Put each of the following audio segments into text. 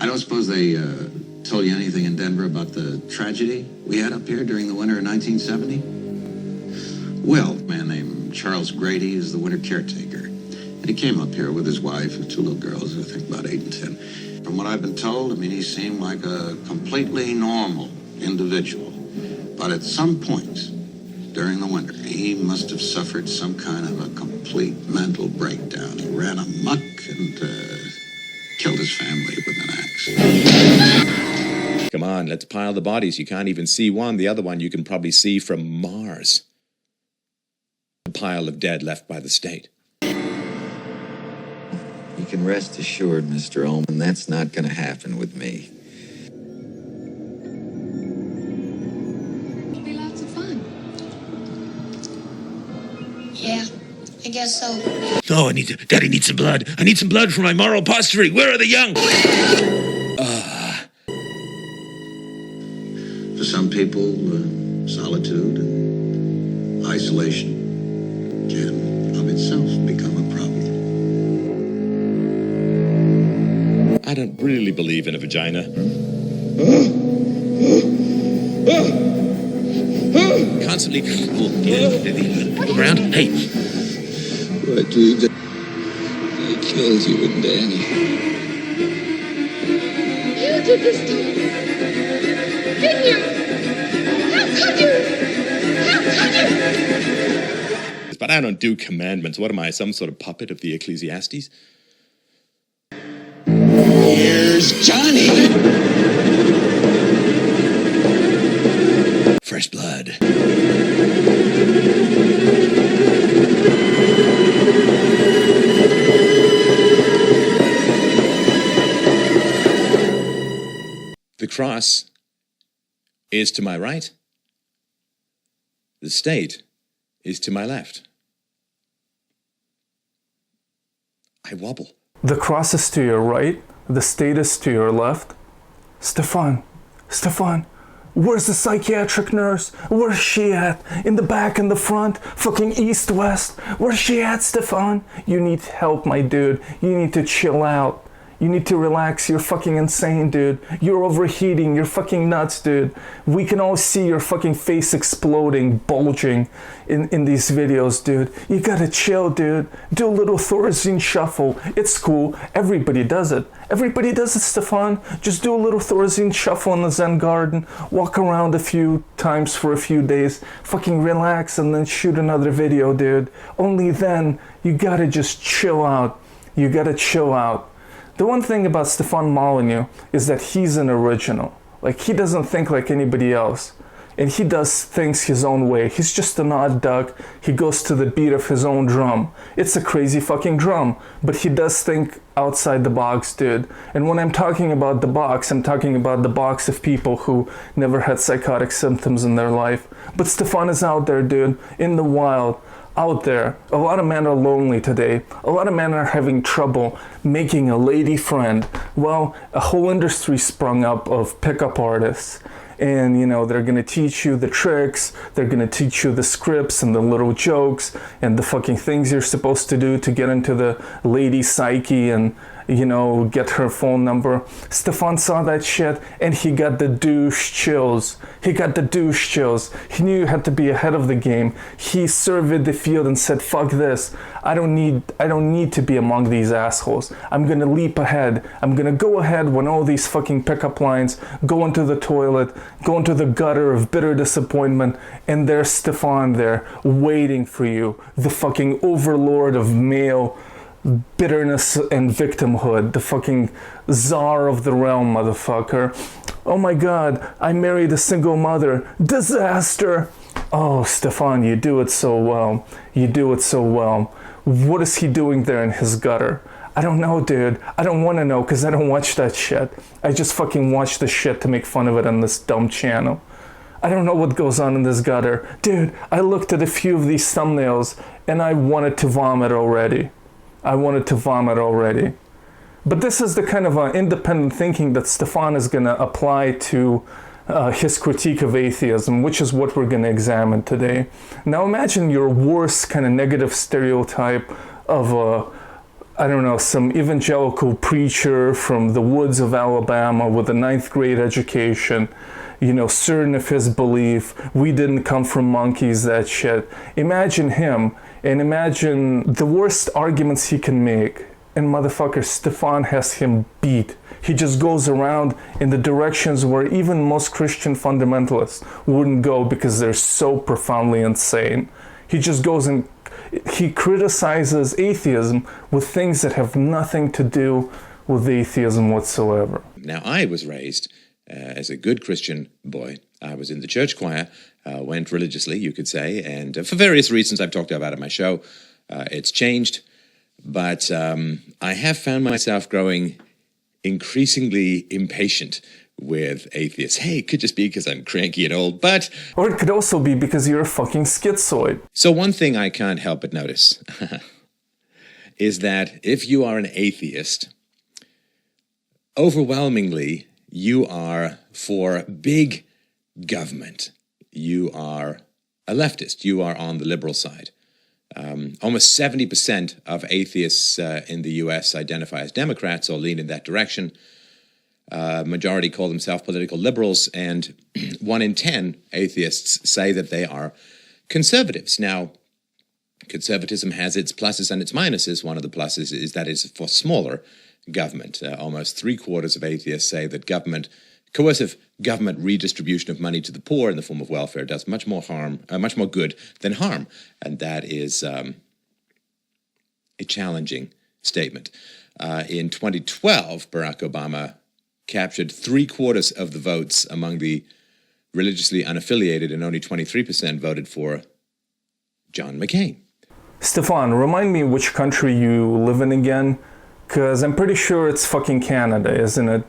don't suppose they told you anything in Denver about the tragedy we had up here during the winter of 1970? Well, a man named Charles Grady is the winter caretaker. And he came up here with his wife and two little girls, who I think about 8 and 10. From what I've been told, I mean, he seemed like a completely normal individual. But at some point during the winter, he must have suffered some kind of a complete mental breakdown. He ran amok and killed his family with an axe. Come on, let's pile the bodies. You can't even see one. The other one you can probably see from Mars. The pile of dead left by the state. You can rest assured, Mr. Ullman, that's not going to happen with me. It'll be lots of fun. Yeah, I guess so. Oh, Daddy needs some blood. I need some blood for my moral posterity. Where are the young? For some people, solitude and isolation can of itself become a problem. I don't really believe in a vagina. Constantly look around. Hey. What do you do? It kills you and Danny. You did this to me. Didn't you? How could you? How could you? But I don't do commandments. What am I, some sort of puppet of the Ecclesiastes? Here's Johnny. Fresh blood. The cross is to my right. The state is to my left. I wobble. The cross is to your right, the state is to your left. Stefan, where's the psychiatric nurse? Where's she at? In the back, in the front? Fucking east, west? Where's she at, Stefan? You need help, my dude. You need to chill out. You need to relax. You're fucking insane, dude. You're overheating. You're fucking nuts, dude. We can all see your fucking face exploding, bulging in these videos, dude. You gotta chill, dude. Do a little Thorazine shuffle. It's cool. Everybody does it. Everybody does it, Stefan. Just do a little Thorazine shuffle in the Zen garden. Walk around a few times for a few days. Fucking relax and then shoot another video, dude. Only then, you gotta just chill out. You gotta chill out. The one thing about Stefan Molyneux is that he's an original. Like, he doesn't think like anybody else. And he does things his own way. He's just an odd duck. He goes to the beat of his own drum. It's a crazy fucking drum. But he does think outside the box, dude. And when I'm talking about the box, I'm talking about the box of people who never had psychotic symptoms in their life. But Stefan is out there, dude, in the wild. Out there, a lot of men are lonely today. A lot of men are having trouble making a lady friend. Well, a whole industry sprung up of pickup artists. And, you know, they're gonna teach you the tricks, they're gonna teach you the scripts and the little jokes and the fucking things you're supposed to do to get into the lady psyche and, you know, get her phone number. Stefan saw that shit and he got the douche chills. He got the douche chills. He knew you had to be ahead of the game. He surveyed the field and said, fuck this. I don't need to be among these assholes. I'm gonna leap ahead. I'm gonna go ahead when all these fucking pickup lines go into the toilet, go into the gutter of bitter disappointment, and there's Stefan there waiting for you, the fucking overlord of male bitterness and victimhood, the fucking czar of the realm, motherfucker. Oh my god, I married a single mother. Disaster! Oh, Stefan, you do it so well. You do it so well. What is he doing there in his gutter? I don't know, dude. I don't want to know because I don't watch that shit. I just fucking watch the shit to make fun of it on this dumb channel. I don't know what goes on in this gutter. Dude, I looked at a few of these thumbnails and I wanted to vomit already. But this is the kind of independent thinking that Stefan is going to apply to his critique of atheism, which is what we're going to examine today. Now imagine your worst kind of negative stereotype of I don't know, some evangelical preacher from the woods of Alabama with a 9th grade education, you know, certain of his belief, we didn't come from monkeys, that shit. Imagine him, and imagine the worst arguments he can make. And motherfucker, Stefan has him beat. He just goes around in the directions where even most Christian fundamentalists wouldn't go because they're so profoundly insane. He just goes and he criticizes atheism with things that have nothing to do with atheism whatsoever. Now, I was raised as a good Christian boy. I was in the church choir, went religiously, you could say, and for various reasons I've talked about in my show, it's changed. But I have found myself growing increasingly impatient with atheists. Hey, it could just be because I'm cranky and old, but... Or it could also be because you're a fucking schizoid. So one thing I can't help but notice is that if you are an atheist, overwhelmingly you are for big government. You are a leftist. You are on the liberal side. Almost 70% of atheists in the U.S. identify as Democrats or lean in that direction. Majority call themselves political liberals, and 1 in 10 atheists say that they are conservatives. Now, conservatism has its pluses and its minuses. One of the pluses is that it's for smaller government. Almost 3/4 of atheists say that coercive government redistribution of money to the poor in the form of welfare does much more good than harm. And that is a challenging statement. In 2012, Barack Obama captured 3/4 of the votes among the religiously unaffiliated, and only 23% voted for John McCain. Stefan, remind me which country you live in again, because I'm pretty sure it's fucking Canada, isn't it?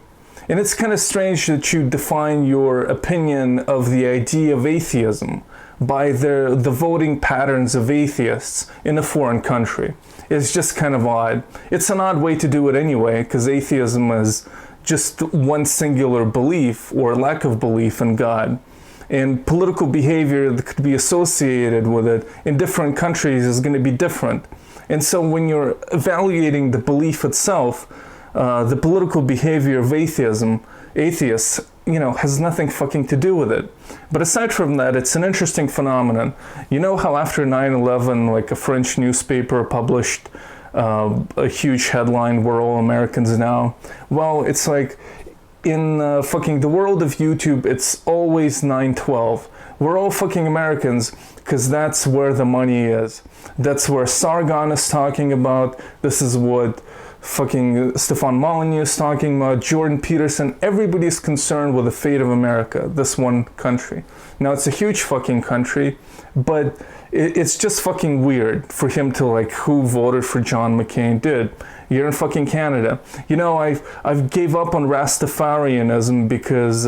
And it's kind of strange that you define your opinion of the idea of atheism by the voting patterns of atheists in a foreign country. It's just kind of odd. It's an odd way to do it anyway, because atheism is just one singular belief or lack of belief in God. And political behavior that could be associated with it in different countries is going to be different. And so when you're evaluating the belief itself, the political behavior of atheists, has nothing fucking to do with it. But aside from that, it's an interesting phenomenon. You know how after 9/11, like a French newspaper published a huge headline, "We're all Americans now"? Well, it's like in fucking the world of YouTube, it's always 9/12. We're all fucking Americans because that's where the money is. That's where Sargon is talking about. This is what fucking Stefan Molyneux is talking about, Jordan Peterson. Everybody's concerned with the fate of America, this one country. Now, it's a huge fucking country, but it's just fucking weird for him to, like, who voted for John McCain did. You're in fucking Canada. You know, I've gave up on Rastafarianism because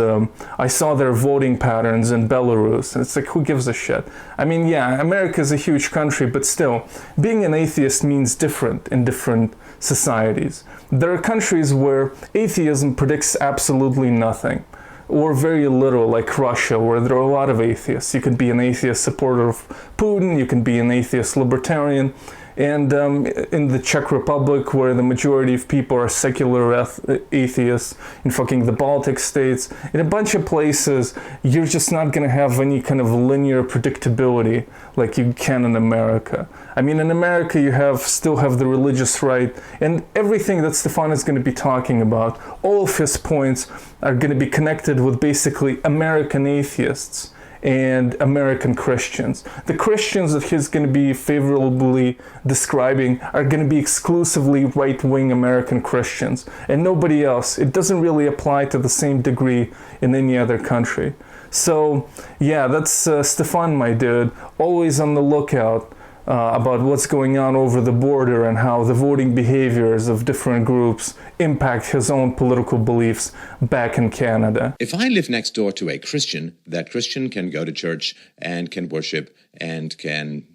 I saw their voting patterns in Belarus. And it's like, who gives a shit? I mean, yeah, America's a huge country, but still, being an atheist means different in different societies. There are countries where atheism predicts absolutely nothing, or very little, like Russia, where there are a lot of atheists. You can be an atheist supporter of Putin, you can be an atheist libertarian, and in the Czech Republic, where the majority of people are secular atheists, in fucking the Baltic states, in a bunch of places, you're just not going to have any kind of linear predictability like you can in America. I mean, in America, you still have the religious right, and everything that Stefan is going to be talking about, all of his points are going to be connected with basically American atheists and American Christians. The Christians that he's going to be favorably describing are going to be exclusively right-wing American Christians and nobody else. It doesn't really apply to the same degree in any other country. So, yeah, that's Stefan, my dude, always on the lookout about what's going on over the border and how the voting behaviors of different groups impact his own political beliefs back in Canada. If I live next door to a Christian, that Christian can go to church and can worship and can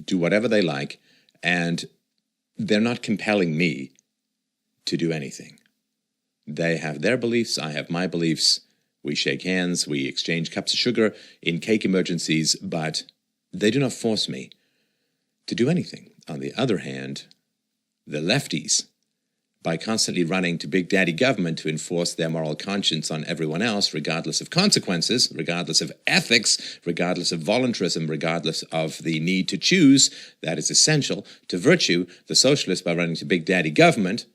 do whatever they like, and they're not compelling me to do anything. They have their beliefs, I have my beliefs. We shake hands, we exchange cups of sugar in cake emergencies, but they do not force me to do anything. On the other hand, the lefties, by constantly running to big daddy government to enforce their moral conscience on everyone else, regardless of consequences, regardless of ethics, regardless of voluntarism, regardless of the need to choose that is essential to virtue, the socialists, by running to big daddy government,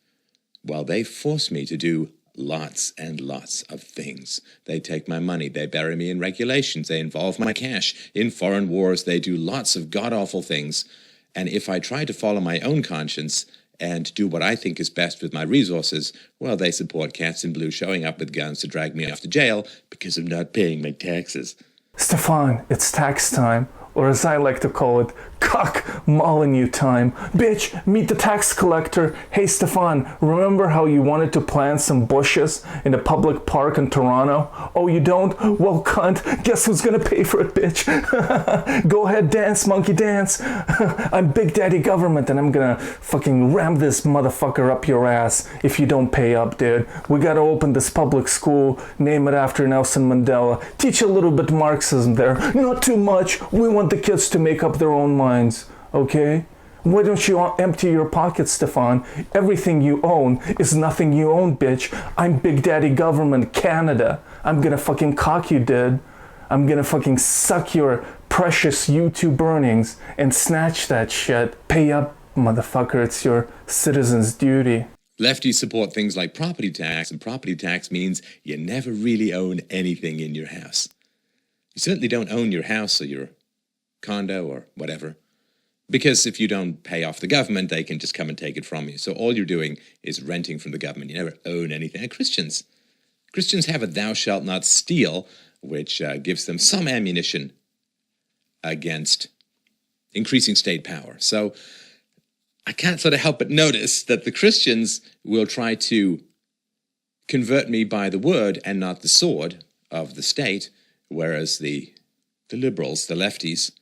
well, they force me to do lots and lots of things. They take my money, they bury me in regulations, they involve my cash in foreign wars, they do lots of god-awful things. And if I try to follow my own conscience and do what I think is best with my resources, well, they support cats in blue showing up with guns to drag me off to jail because I'm not paying my taxes. Stefan, it's tax time, or as I like to call it, cock Molyneux time. Bitch, meet the tax collector. Hey Stefan, remember how you wanted to plant some bushes in a public park in Toronto? Oh, you don't? Well, cunt, guess who's gonna pay for it, bitch? Go ahead, dance, monkey, dance. I'm Big Daddy Government and I'm gonna fucking ram this motherfucker up your ass if you don't pay up, dude. We gotta open this public school, name it after Nelson Mandela, teach a little bit Marxism there. Not too much. We want the kids to make up their own minds, okay? Why don't you empty your pockets, Stefan? Everything you own is nothing you own, bitch. I'm Big Daddy Government Canada. I'm gonna fucking cock you, dude. I'm gonna fucking suck your precious YouTube earnings and snatch that shit. Pay up, motherfucker. It's your citizen's duty. Lefties support things like property tax, and property tax means you never really own anything in your house. You certainly don't own your house or your condo or whatever, because if you don't pay off the government, they can just come and take it from you. So all you're doing is renting from the government. You never own anything. And Christians have a thou shalt not steal, which gives them some ammunition against increasing state power. So I can't sort of help but notice that the Christians will try to convert me by the word and not the sword of the state, whereas the liberals, the lefties,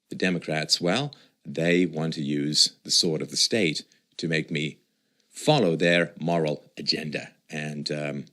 the Democrats, well, they want to use the sword of the state to make me follow their moral agenda. And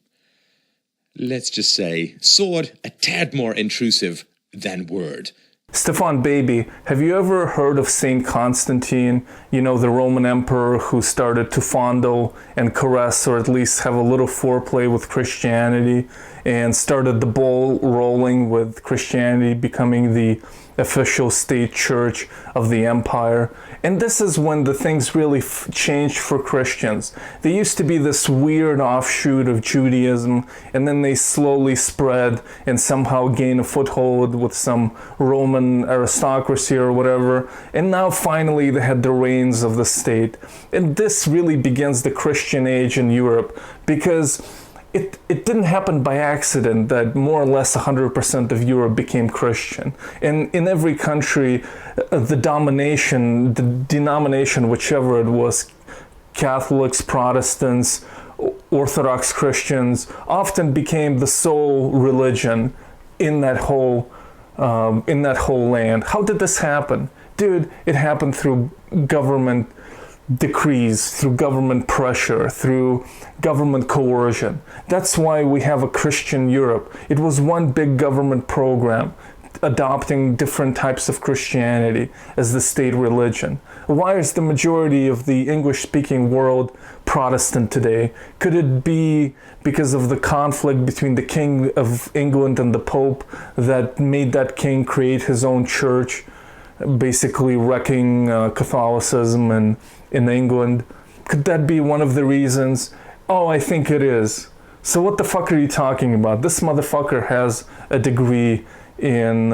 let's just say sword a tad more intrusive than word. Stefan, baby, have you ever heard of Saint Constantine? You know, the Roman emperor who started to fondle and caress, or at least have a little foreplay with Christianity, and started the ball rolling with Christianity becoming the official state church of the empire. And this is when the things really changed for Christians. They used to be this weird offshoot of Judaism, and then they slowly spread and somehow gained a foothold with some Roman aristocracy or whatever. And now finally they had the reins of the state. And this really begins the Christian age in Europe, because it didn't happen by accident that more or less 100% of Europe became Christian. And in every country, the denomination, whichever it was, Catholics, Protestants, Orthodox Christians, often became the sole religion in that whole land. How did this happen? Dude, it happened through government decrees, through government pressure, through government coercion. That's why we have a Christian Europe. It was one big government program adopting different types of Christianity as the state religion. Why is the majority of the English-speaking world Protestant today? Could it be because of the conflict between the King of England and the Pope that made that king create his own church, basically wrecking Catholicism in England? Could that be one of the reasons? Oh, I think it is. So what the fuck are you talking about? This motherfucker has a degree in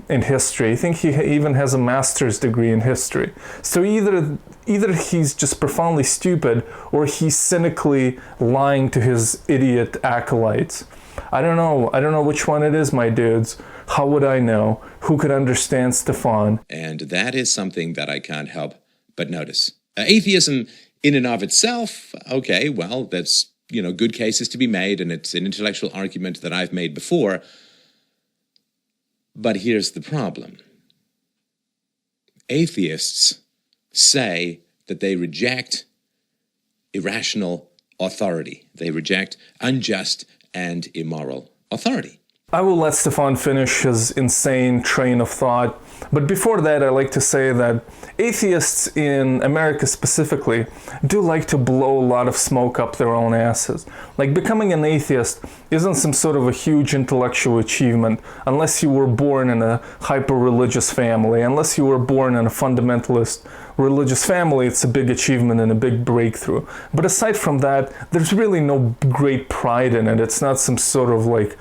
history. I think he even has a master's degree in history. So either he's just profoundly stupid, or he's cynically lying to his idiot acolytes. I don't know which one it is, my dudes. How would I know? Who could understand Stefan? And that is something that I can't help but notice. Atheism in and of itself, okay, well, that's, good cases to be made, and it's an intellectual argument that I've made before. But here's the problem. Atheists say that they reject irrational authority. They reject unjust and immoral authority. I will let Stefan finish his insane train of thought. But before that, I like to say that atheists in America specifically do like to blow a lot of smoke up their own asses. Like, becoming an atheist isn't some sort of a huge intellectual achievement unless you were born in a hyper-religious family. Unless you were born in a fundamentalist religious family, it's a big achievement and a big breakthrough. But aside from that, there's really no great pride in it. It's not some sort of like,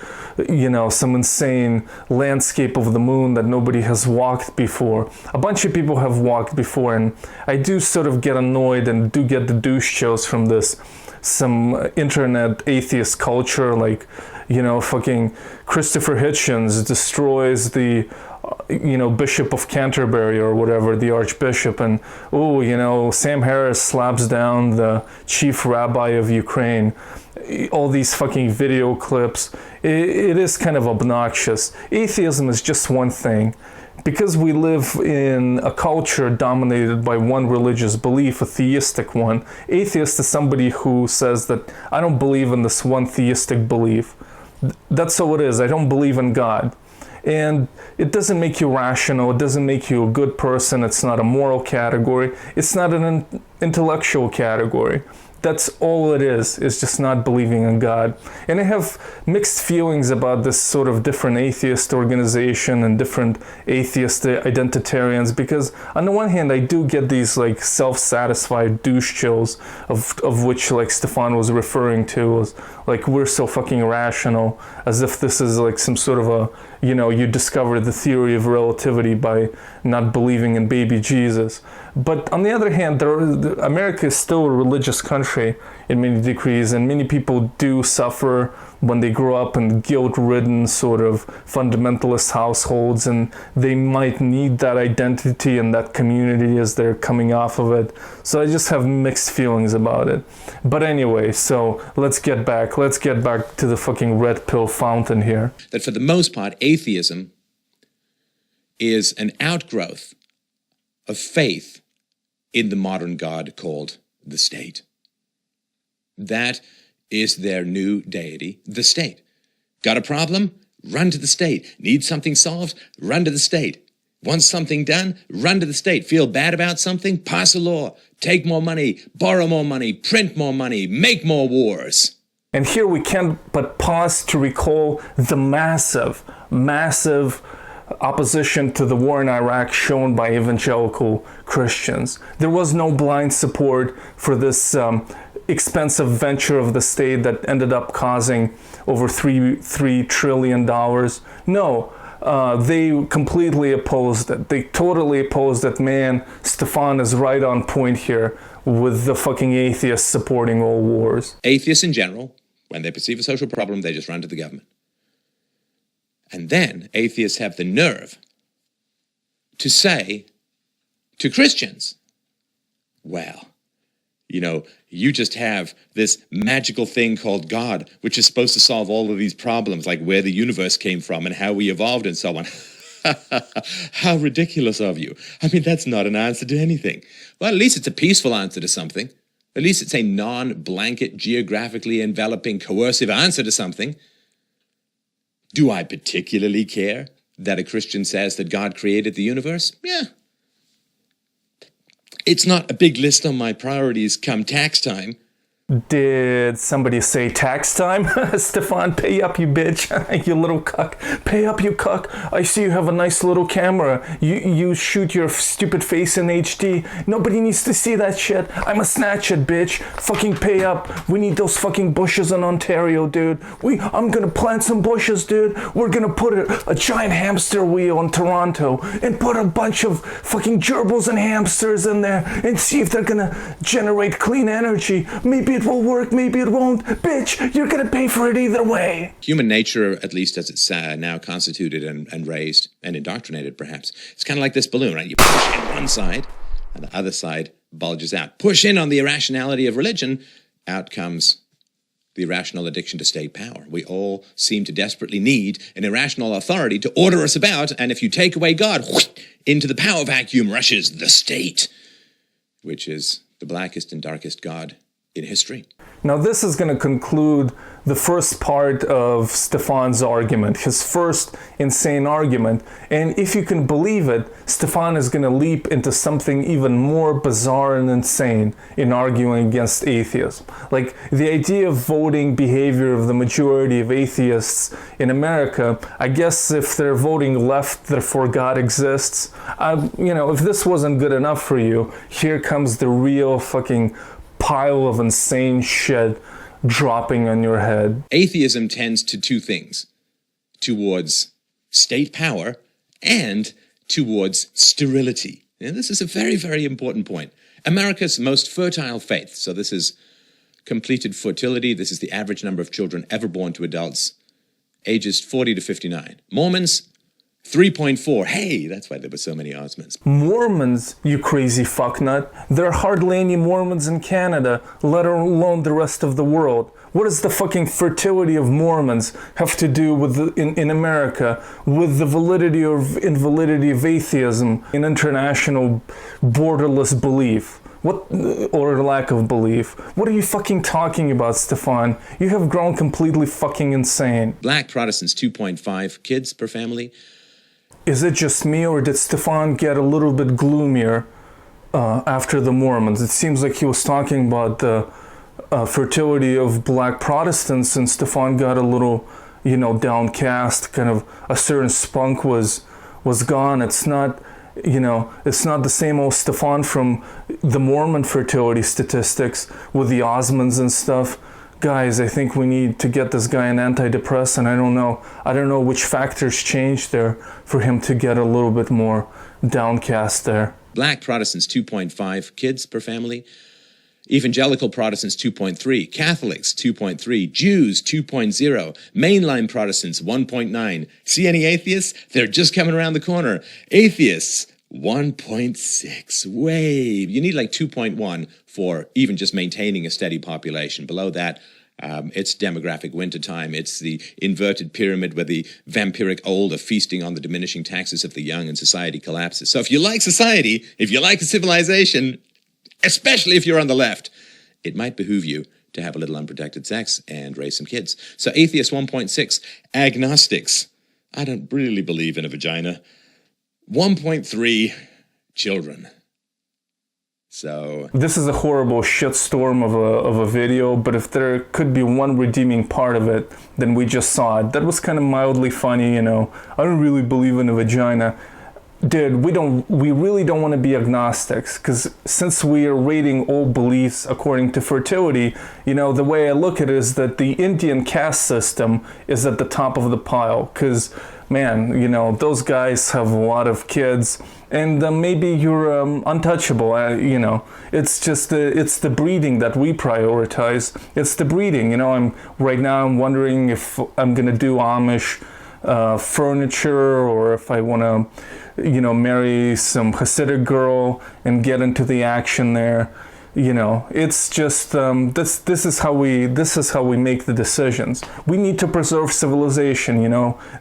you know, some insane landscape of the moon that nobody has walked before. A bunch of people have walked before, and I do sort of get annoyed and do get the douche chills from this. Some internet atheist culture, like, you know, fucking Christopher Hitchens destroys the Bishop of Canterbury or whatever, the Archbishop, and Sam Harris slaps down the chief rabbi of Ukraine. All these fucking video clips. It is kind of obnoxious. Atheism is just one thing. Because we live in a culture dominated by one religious belief, a theistic one, atheist is somebody who says that I don't believe in this one theistic belief. That's all it is. I don't believe in God. And it doesn't make you rational. It doesn't make you a good person. It's not a moral category. It's not an intellectual category. That's all it is just not believing in God. And I have mixed feelings about this sort of different atheist organization and different atheist identitarians, because on the one hand, I do get these like self-satisfied douche chills of which like Stefan was referring to, as like we're so fucking irrational, as if this is like some sort of a, you discovered the theory of relativity by not believing in baby Jesus. But on the other hand, America is still a religious country in many degrees, and many people do suffer when they grow up in guilt-ridden sort of fundamentalist households, and they might need that identity and that community as they're coming off of it. So I just have mixed feelings about it. But anyway, so let's get back to the fucking red pill fountain here. That for the most part, atheism is an outgrowth of faith in the modern God called the state. That is their new deity, the state. Got a problem? Run to the state. Need something solved? Run to the state. Want something done? Run to the state. Feel bad about something? Pass a law. Take more money. Borrow more money. Print more money. Make more wars. And here we can't but pause to recall the massive opposition to the war in Iraq shown by evangelical Christians. There was no blind support for this expensive venture of the state that ended up causing over $3 trillion. No, they completely opposed it. They totally opposed it. Man, Stefan is right on point here with the fucking atheists supporting all wars. Atheists in general, when they perceive a social problem, they just run to the government. And then atheists have the nerve to say to Christians, well, you just have this magical thing called God, which is supposed to solve all of these problems, like where the universe came from and how we evolved and so on. How ridiculous of you. I mean, that's not an answer to anything. Well, at least it's a peaceful answer to something. At least it's a non-blanket, geographically enveloping, coercive answer to something. Do I particularly care that a Christian says that God created the universe? Yeah. It's not a big list on my priorities come tax time. Did somebody say tax time? Stefan, pay up, you bitch. You little cuck. Pay up, you cuck. I see you have a nice little camera. You shoot your stupid face in HD. Nobody needs to see that shit. I'ma snatch it, bitch. Fucking pay up. We need those fucking bushes in Ontario, dude. I'm gonna plant some bushes, dude. We're gonna put a giant hamster wheel in Toronto and put a bunch of fucking gerbils and hamsters in there and see if they're gonna generate clean energy. Maybe it will work, maybe it won't. Bitch, you're gonna pay for it either way. Human nature, at least as it's now constituted and raised and indoctrinated, perhaps, it's kind of like this balloon, right? You push in one side, and the other side bulges out. Push in on the irrationality of religion, out comes the irrational addiction to state power. We all seem to desperately need an irrational authority to order us about, and if you take away God, into the power vacuum rushes the state, which is the blackest and darkest God in history. Now, this is going to conclude the first part of Stefan's argument, his first insane argument. And if you can believe it, Stefan is going to leap into something even more bizarre and insane in arguing against atheism. Like the idea of voting behavior of the majority of atheists in America. I guess if they're voting left, therefore God exists. If this wasn't good enough for you, here comes the real fucking pile of insane shit dropping on your head. Atheism tends to two things: towards state power and towards sterility. And this is a very, very important point. America's most fertile faith, so this is completed fertility, this is the average number of children ever born to adults, ages 40 to 59. Mormons, 3.4. Hey, that's why there were so many oddsmen. Mormons, you crazy fucknut. There are hardly any Mormons in Canada, let alone the rest of the world. What does the fucking fertility of Mormons have to do with in America with the validity or invalidity of atheism in international borderless belief? What, or lack of belief? What are you fucking talking about, Stefan? You have grown completely fucking insane. Black Protestants, 2.5 kids per family. Is it just me, or did Stefan get a little bit gloomier after the Mormons? It seems like he was talking about the fertility of black Protestants, and Stefan got a little, downcast. Kind of a certain spunk was gone. It's not, it's not the same old Stefan from the Mormon fertility statistics with the Osmonds and stuff. Guys, I think we need to get this guy an antidepressant. I don't know which factors changed there for him to get a little bit more downcast there. Black Protestants, 2.5 kids per family. Evangelical Protestants, 2.3. Catholics, 2.3. Jews, 2.0. Mainline Protestants, 1.9. See any atheists? They're just coming around the corner. Atheists, 1.6. Wave. You need like 2.1 for even just maintaining a steady population. Below that, it's demographic wintertime. It's the inverted pyramid where the vampiric old are feasting on the diminishing taxes of the young and society collapses. So if you like society, if you like a civilization, especially if you're on the left, it might behoove you to have a little unprotected sex and raise some kids. So atheists, 1.6. Agnostics, I don't really believe in a vagina. 1.3 children. So this is a horrible shitstorm of a video, but if there could be one redeeming part of it, then we just saw it. That was kind of mildly funny, I don't really believe in a vagina. Dude, we really don't want to be agnostics, because since we are rating all beliefs according to fertility, the way I look at it is that the Indian caste system is at the top of the pile, because man, those guys have a lot of kids, and maybe you're untouchable. It's just it's the breeding that we prioritize. It's the breeding. I'm wondering if I'm gonna do Amish furniture, or if I want to, marry some Hasidic girl and get into the action there. It's just this is how we make the decisions. We need to preserve civilization,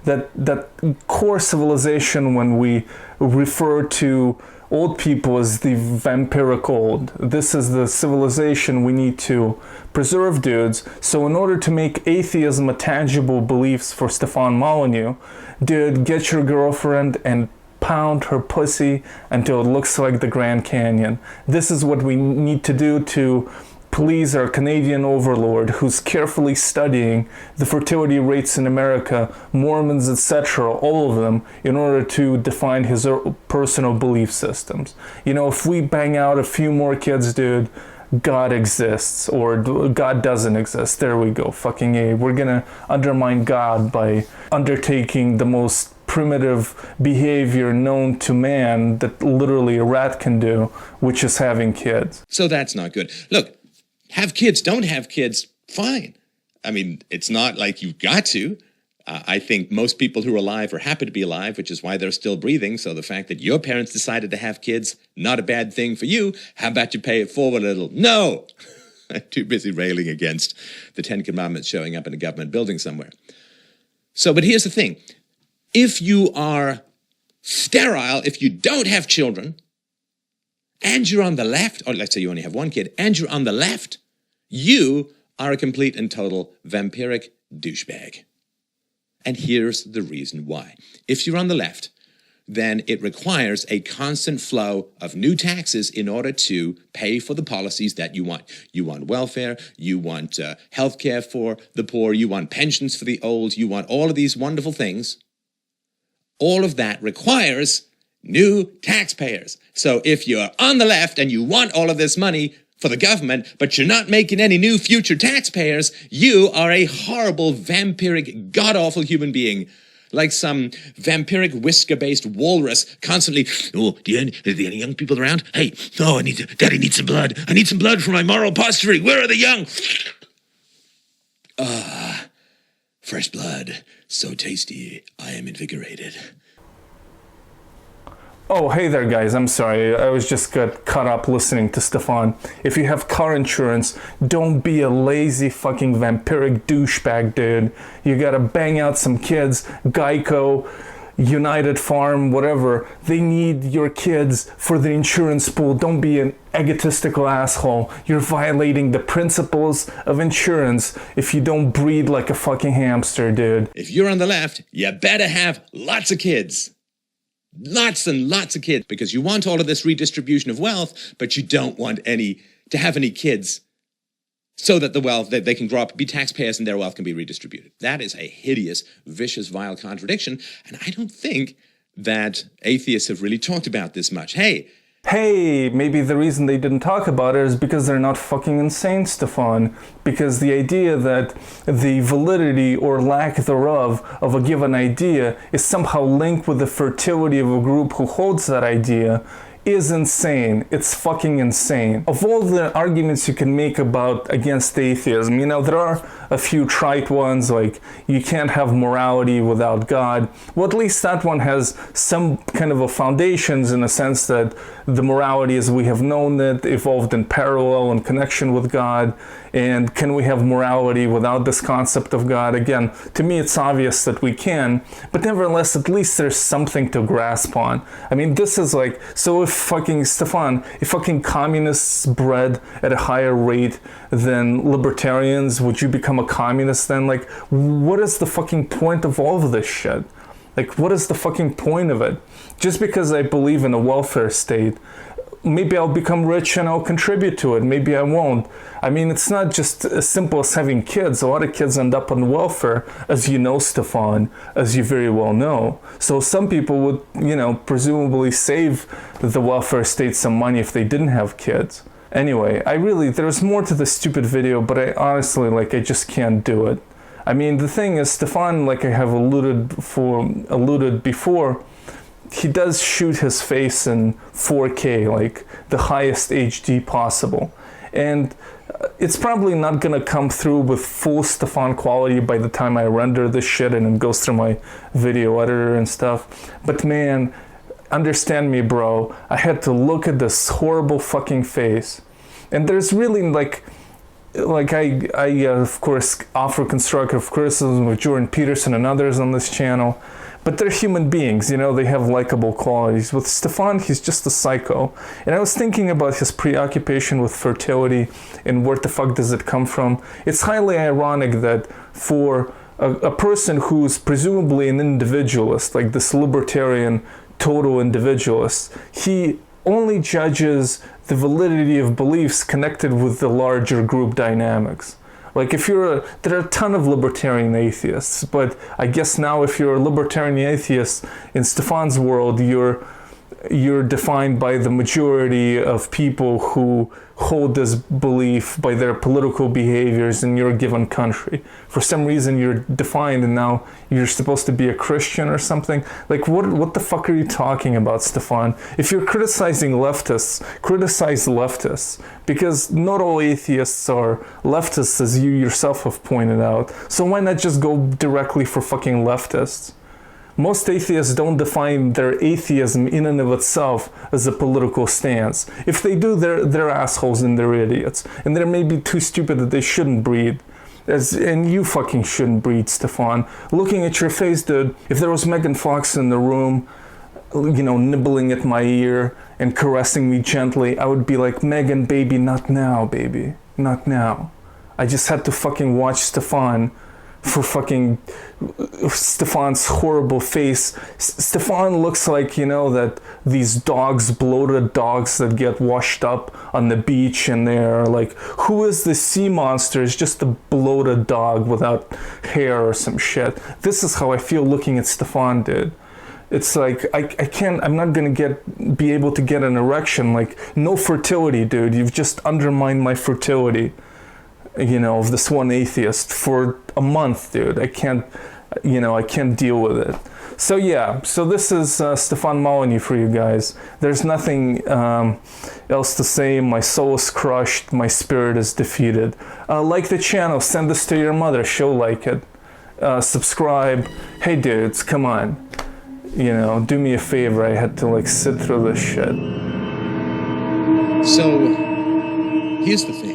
that core civilization. When we refer to old people as the vampiric old, this is the civilization we need to preserve, dudes. So in order to make atheism a tangible beliefs for Stefan Molyneux, dude, get your girlfriend and pound her pussy until it looks like the Grand Canyon. This is what we need to do to please our Canadian overlord, who's carefully studying the fertility rates in America, Mormons, etc., all of them, in order to define his personal belief systems. If we bang out a few more kids, dude, God exists, or God doesn't exist. There we go. Fucking A. We're gonna undermine God by undertaking the most primitive behavior known to man that literally a rat can do, which is having kids. So that's not good. Look, have kids, don't have kids, fine. I mean, it's not like you've got to. I think most people who are alive are happy to be alive, which is why they're still breathing. So the fact that your parents decided to have kids, not a bad thing for you. How about you pay it forward a little? No! I'm too busy railing against the Ten Commandments showing up in a government building somewhere. So, but here's the thing. If you are sterile, if you don't have children, and you're on the left, or let's say you only have one kid, and you're on the left, You are a complete and total vampiric douchebag. And here's the reason why. If you're on the left, then it requires a constant flow of new taxes in order to pay for the policies that you want. You want welfare, you want health care for the poor, you want pensions for the old, you want all of these wonderful things. All of that requires new taxpayers. So if you're on the left and you want all of this money for the government, but you're not making any new future taxpayers, you are a horrible, vampiric, god-awful human being. Like some vampiric whisker-based walrus constantly, Oh, are there any young people around? Hey, oh, Daddy needs some blood. I need some blood for my moral posterity. Where are the young? Fresh blood. So tasty. I am invigorated. Oh, hey there, guys. I'm sorry. I was just got caught up listening to Stefan. If you have car insurance, don't be a lazy fucking vampiric douchebag, dude. You gotta bang out some kids. Geico, United Farm, whatever. They need your kids for the insurance pool. Don't be an egotistical asshole. You're violating the principles of insurance if you don't breed like a fucking hamster, dude. if you're on the left, you better have lots of kids. Lots and lots of kids, because you want all of this redistribution of wealth, but you don't want to have any kids so that the wealth, that they can grow up, be taxpayers, and their wealth can be redistributed. That is a hideous, vicious, vile contradiction, and I don't think that atheists have really talked about this much. Hey, maybe the reason they didn't talk about it is because they're not fucking insane, Stefan. Because the idea that the validity or lack thereof of a given idea is somehow linked with the fertility of a group who holds that idea is insane. It's fucking insane. Of all the arguments you can make against atheism, there are a few trite ones, like you can't have morality without God. Well, at least that one has some kind of a foundations, in a sense that the morality as we have known it evolved in parallel in connection with God. And can we have morality without this concept of God? Again, to me it's obvious that we can, but nevertheless, at least there's something to grasp on. I mean, this is like, so if fucking Stefan, if fucking communists bred at a higher rate than libertarians, would you become a communist then? Like, what is the fucking point of all of this shit? Like, what is the fucking point of it? Just because I believe in a welfare state, maybe I'll become rich and I'll contribute to it. Maybe I won't. I mean, it's not just as simple as having kids. A lot of kids end up on welfare, as you know, Stefan, as you very well know. So some people would, presumably save the welfare state some money if they didn't have kids. Anyway, there's more to this stupid video, but I honestly, I just can't do it. I mean, the thing is, Stefan, like I have alluded before, he does shoot his face in 4K, like the highest HD possible. And it's probably not gonna come through with full Stefan quality by the time I render this shit and it goes through my video editor and stuff. But man, understand me, bro. I had to look at this horrible fucking face. And there's really I of course offer constructive criticism with Jordan Peterson and others on this channel. But they're human beings, they have likable qualities. With Stefan, he's just a psycho. And I was thinking about his preoccupation with fertility and where the fuck does it come from. It's highly ironic that for a person who's presumably an individualist, like this libertarian total individualist, he only judges the validity of beliefs connected with the larger group dynamics. Like there are a ton of libertarian atheists, but I guess now if you're a libertarian atheist in Stefan's world, you're defined by the majority of people who hold this belief by their political behaviors in your given country. For some reason you're defined and now you're supposed to be a Christian or something. Like what the fuck are you talking about, Stefan? If you're criticizing leftists, criticize leftists. Because not all atheists are leftists, as you yourself have pointed out. So why not just go directly for fucking leftists? Most atheists don't define their atheism in and of itself as a political stance. If they do, they're assholes and they're idiots. And they may be too stupid that they shouldn't breed. And you fucking shouldn't breed, Stefan. Looking at your face, dude, if there was Megan Fox in the room, nibbling at my ear and caressing me gently, I would be like, Megan, baby, not now, baby. Not now. I just had to fucking watch Stefan for fucking Stefan's horrible face. Stefan looks like, you know, that these dogs, bloated dogs that get washed up on the beach, and they're like, who is this sea monster? It's just a bloated dog without hair or some shit. This is how I feel looking at Stefan, dude. It's like, I'm not gonna be able to get an erection. Like, no fertility, dude. You've just undermined my fertility, you know, of this one atheist for a month, dude. I can't deal with it. So yeah, so this is Stefan Molyneux for you guys. There's nothing else to say. My soul is crushed. My spirit is defeated. Like the channel. Send this to your mother. She'll like it. Subscribe. Hey dudes, come on. You know, do me a favor. I had to like sit through this shit. So, here's the thing.